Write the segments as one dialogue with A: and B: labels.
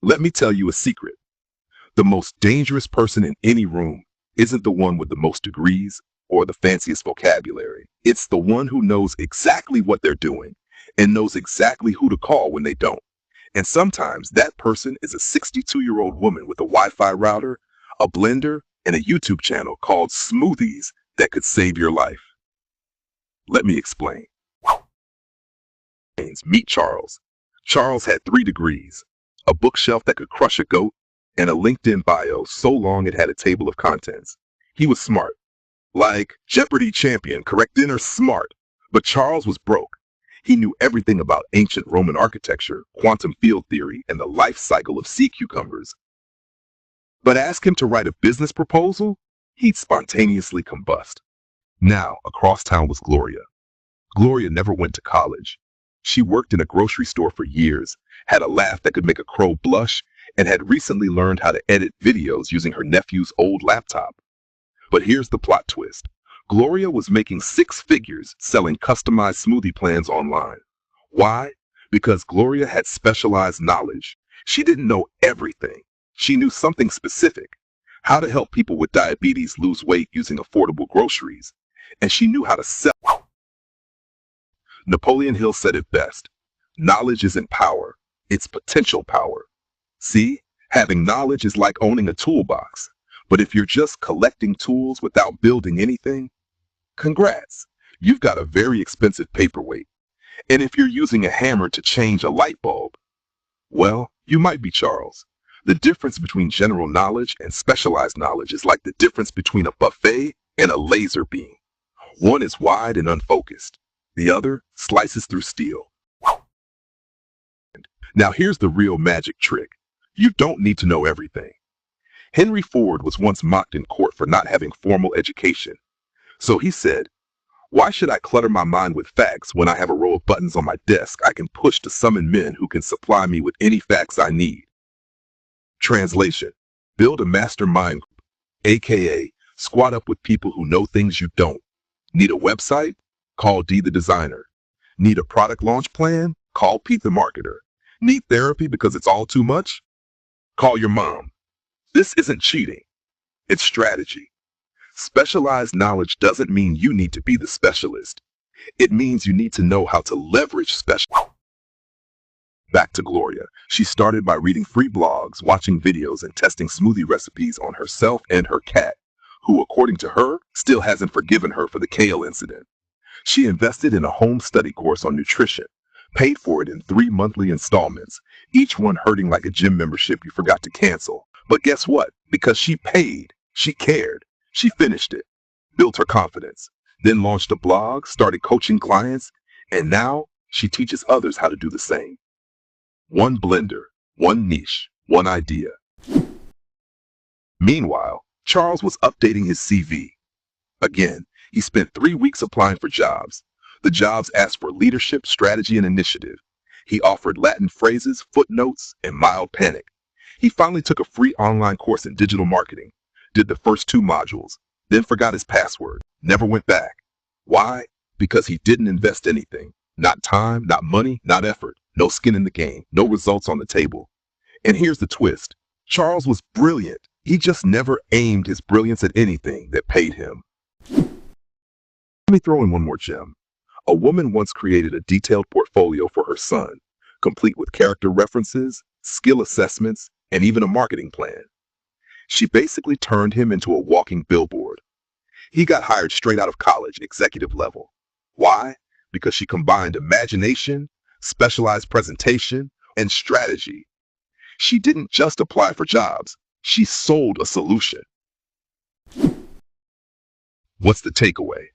A: Let me tell you a secret. The most dangerous person in any room isn't the one with the most degrees or the fanciest vocabulary. It's the one who knows exactly what they're doing and knows exactly who to call when they don't. And sometimes that person is a 62-year-old woman with a Wi-Fi router, a blender, and a YouTube channel called Smoothies that could save your life. Let me explain. Meet Charles. Charles had 3 degrees, a bookshelf that could crush a goat, and a LinkedIn bio so long it had a table of contents. He was smart. Like Jeopardy champion, correct dinner smart. But Charles was broke. He knew everything about ancient Roman architecture, quantum field theory, and the life cycle of sea cucumbers. But ask him to write a business proposal, he'd spontaneously combust. Now, across town was Gloria. Gloria never went to college. She worked in a grocery store for years, had a laugh that could make a crow blush, and had recently learned how to edit videos using her nephew's old laptop. But here's the plot twist. Gloria was making 6 figures selling customized smoothie plans online. Why? Because Gloria had specialized knowledge. She didn't know everything. She knew something specific. How to help people with diabetes lose weight using affordable groceries. And she knew how to sell. Napoleon Hill said it best. Knowledge isn't power. It's potential power. See? Having knowledge is like owning a toolbox. But if you're just collecting tools without building anything, congrats, you've got a very expensive paperweight. And if you're using a hammer to change a light bulb, well, you might be Charles. The difference between general knowledge and specialized knowledge is like the difference between a buffet and a laser beam. One is wide and unfocused. The other slices through steel. Now here's the real magic trick. You don't need to know everything. Henry Ford was once mocked in court for not having formal education. So he said, "Why should I clutter my mind with facts when I have a row of buttons on my desk I can push to summon men who can supply me with any facts I need?" Translation: build a mastermind group, aka squat up with people who know things you don't. Need a website? Call D the designer. Need a product launch plan? Call Pete the marketer. Need therapy because it's all too much? Call your mom. This isn't cheating. It's strategy. Specialized knowledge doesn't mean you need to be the specialist. It means you need to know how to leverage special. Back to Gloria. She started by reading free blogs, watching videos, and testing smoothie recipes on herself and her cat, who, according to her, still hasn't forgiven her for the kale incident. She invested in a home study course on nutrition, paid for it in 3 monthly installments, each one hurting like a gym membership you forgot to cancel. But guess what? Because she paid, she cared, she finished it, built her confidence, then launched a blog, started coaching clients, and now she teaches others how to do the same. One blender, one niche, one idea. Meanwhile, Charles was updating his CV. Again, he spent 3 weeks applying for jobs. The jobs asked for leadership, strategy, and initiative. He offered Latin phrases, footnotes, and mild panic. He finally took a free online course in digital marketing, did the first 2 modules, then forgot his password, never went back. Why? Because he didn't invest anything. Not time, not money, not effort. No skin in the game, no results on the table. And here's the twist. Charles was brilliant. He just never aimed his brilliance at anything that paid him. Let me throw in one more gem. A woman once created a detailed portfolio for her son, complete with character references, skill assessments, and even a marketing plan. She basically turned him into a walking billboard. He got hired straight out of college, executive level. Why? Because she combined imagination, specialized presentation, and strategy. She didn't just apply for jobs, she sold a solution. What's the takeaway?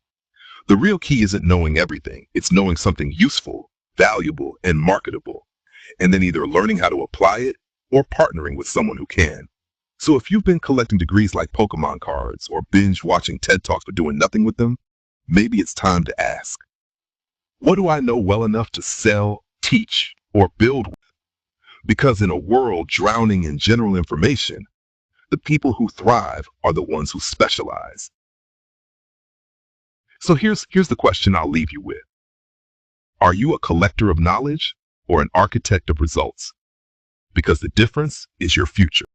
A: The real key isn't knowing everything, it's knowing something useful, valuable, and marketable, and then either learning how to apply it or partnering with someone who can. So if you've been collecting degrees like Pokemon cards or binge watching TED Talks but doing nothing with them, maybe it's time to ask, what do I know well enough to sell, teach, or build with? Because in a world drowning in general information, the people who thrive are the ones who specialize. So here's the question I'll leave you with. Are you a collector of knowledge or an architect of results? because the difference is your future.